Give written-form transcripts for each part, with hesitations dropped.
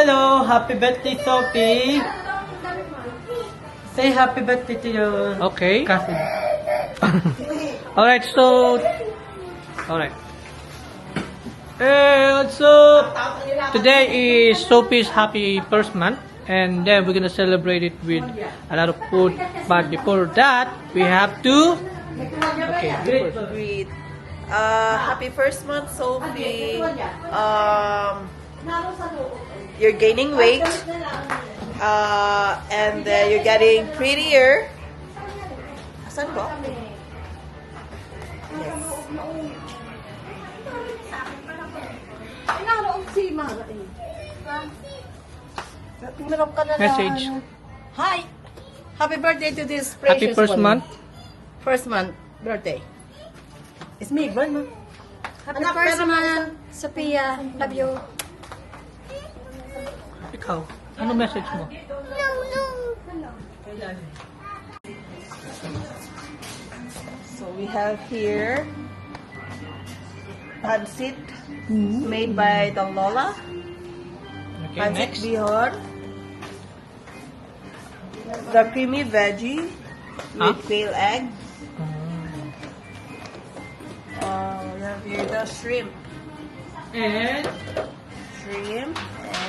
hello. Happy birthday, Sophie. Say happy birthday to your Okay. cousin. Alright, so... Alright. So, today is Sophie's happy first month. And then we're gonna celebrate it with a lot of food. But before that, we have to... Okay, Great. Happy first month, Sophie. You're gaining weight. And you're getting prettier. Asan ba? Yes. Message. Hi. Happy birthday to this Happy precious first one. month. First month birthday. It's me, Brad. Happy first month, Sophia. Love you. Ikaw, ano message mo? So we have here pancit made by the Lola. Okay, Pancit next. bihon. The creamy veggie with quail egg. We have here the shrimp. And... Shrimp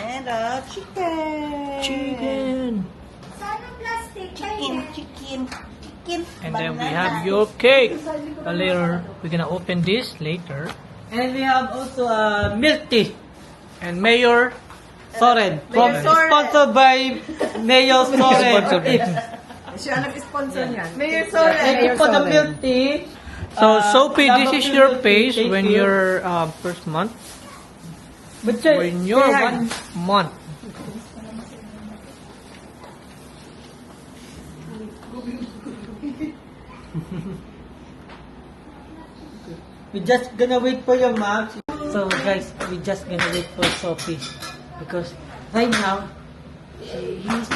and chicken. Chicken. Chicken. And then we have your cake. Later, we're gonna open this later. And we have also milk tea. And Mayor Soren. Mayor Soren. Sponsored by Mayor Soren. Sponsored by- Siya nag-sponsor niyan. Mayor Soren. Thank you for the milk tea. So, Sophie, love this is of your milk tea. face Thank when you. you're first month. But say, When you're say hi. 1 month. We just gonna wait for your mom. So guys, we just gonna wait for Sophie because right now she's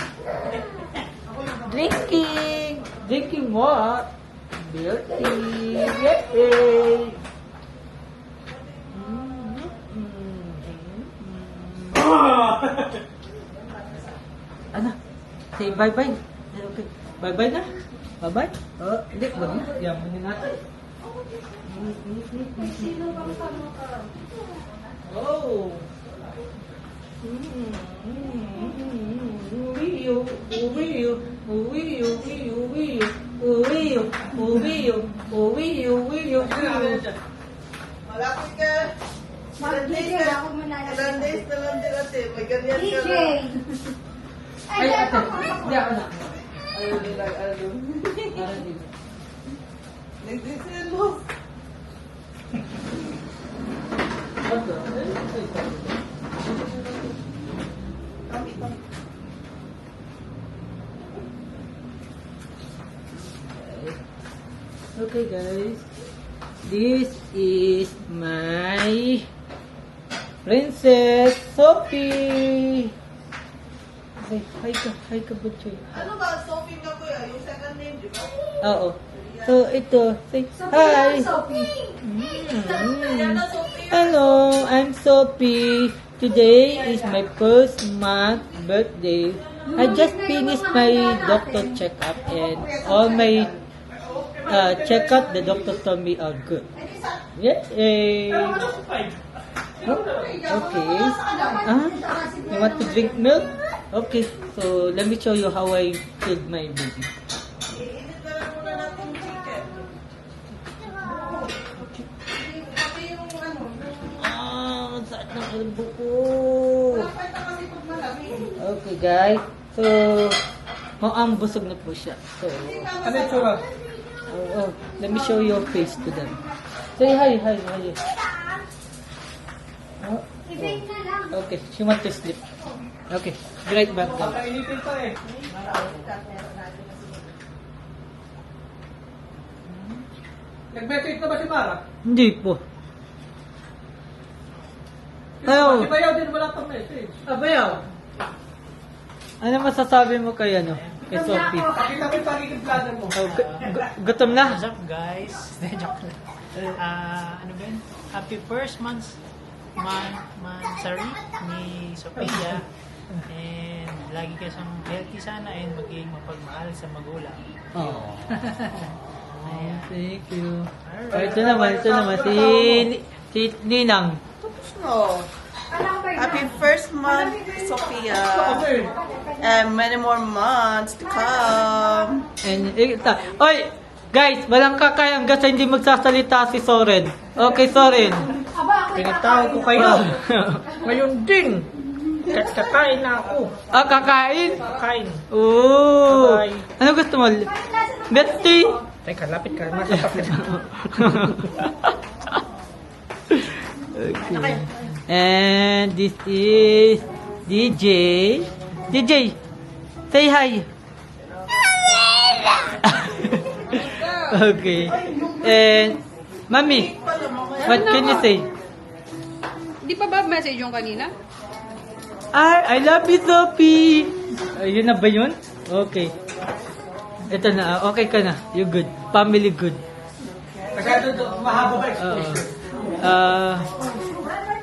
drinking what? Milk tea. Yay! Ano? Say bye-bye. Okay. Bye-bye na. Bye-bye. Oh, hindi. Wag na. Yaman na natin. Oh. Malapit ka. Mag-DJ ako muna. Ilan days na lang din ate. May ganyan ka DJ. na. Ay, ate. Hindi ako na. Ayaw nila, ayaw. Parang dito. Nagsiselos. Ano? Okay guys, this is my Princess Sophie. Okay, hi ka Butchoy. Ano ba? Sophie ka kuya? Yung second name, di ba? Oo. So ito, say hi. Yan na, Sophie. Hello, I'm Sophie. Today is my first month birthday. I just finished my doctor checkup and all my checkup the doctor told me are good. Yay! Oh, okay. You want to drink milk? Okay, so let me show you how I feed my baby. Iinit na lang muna natin chicken. Pati yung ano. Ah, saan ng kalbo ko? Kapag na kasi pag malamig. Okay guys, so mukhang busog na po siya. So, Ano yung tsura? oh, let me show your face to them. Say hi. Oh, okay, she wants to sleep. Okay, great back now. Kainitin pa eh. Nag-message na ba si Mara? Hindi po. Ayaw. Si Bayaw din wala pang message. Abayaw. Ano masasabi mo kay ano? Kay Sophie? Pakita mo yung pagiging vlogger mo. Oh, gutom na? What's up guys? Joke lang. Ano ba yun? Happy first month monthsary ni Sophia. And lagi ka siyang healthy sana and maging mapagmahal sa magulang. Oh. Ayan. Thank you. Ito naman, si Ninang. No. Happy first month, Sophia. And many more months to come. And, oy, guys, walang kakayang hanggang sa hindi magsasalita si Soren. Okay, Soren. Pinatawag ko kayo. Ngayon din. Kakain na ako. Ah, kakain? Kakain. Oo. Bye. Ano gusto mo? Betty? Teka, lapit ka. Nasa tapat. Okay. And this is DJ. DJ, say hi. Okay. And Mami, what can you say? Di pa ba message yung kanina? I love you, Sophie. Yun na ba yun? Okay. Ito na. Okay ka na. You good. Family good. Mahaba ba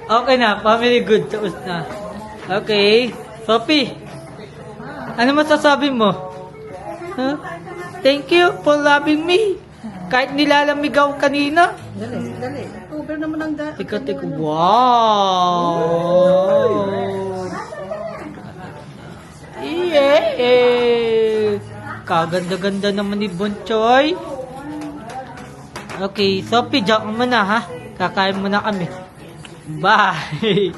Okay na. Family good. Tapos na. Okay. Sophie. Ano masasabi mo? Huh? Thank you for loving me. Kahit nilalamig ako kanina. Dali. Over naman ang Teka. Wow! Yeah! Kaganda-ganda naman ni Bonchoy. Okay, Sophie, diyan ka muna ha. Kakain muna kami. Bye!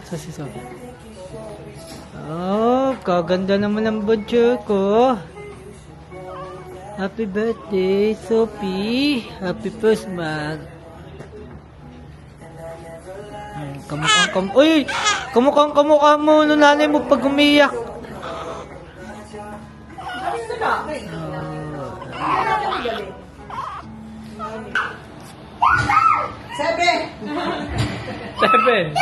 Sa si Sophie. Oh, kaganda naman ang budget ko. Happy birthday, Sophie. Happy first month. Kamukhang mo nung nanay mo pag umiyak. Seven. 7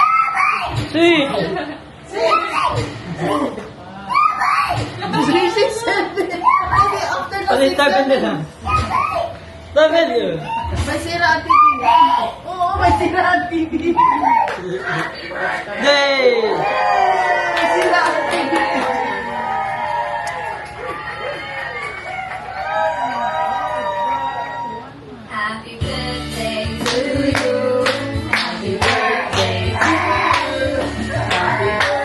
6 Ano yung 7 na lang? 7 yun. May sira ang TV. Oo, may sira ang TV. Yay! May sira ang TV. Happy birthday to you. Happy birthday to you. Happy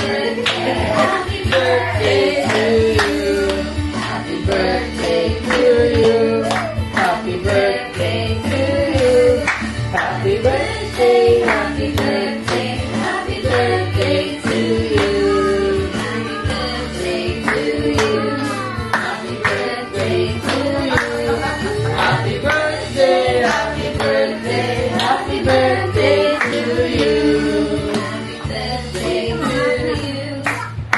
birthday, happy birthday to you. Happy birthday to you. Happy birthday to you. Happy birthday, happy birthday, happy birthday to you. Happy birthday to you. Happy birthday to you. Happy birthday, happy birthday, happy birthday to you. Happy birthday to you.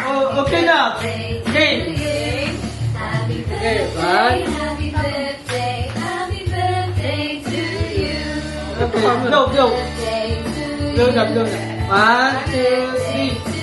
Oh, okay na. Okay. Happy Okay, birthday, one. happy birthday, happy birthday to you. Okay, blow. Birthday to you. Blow na. 1, 2, 3.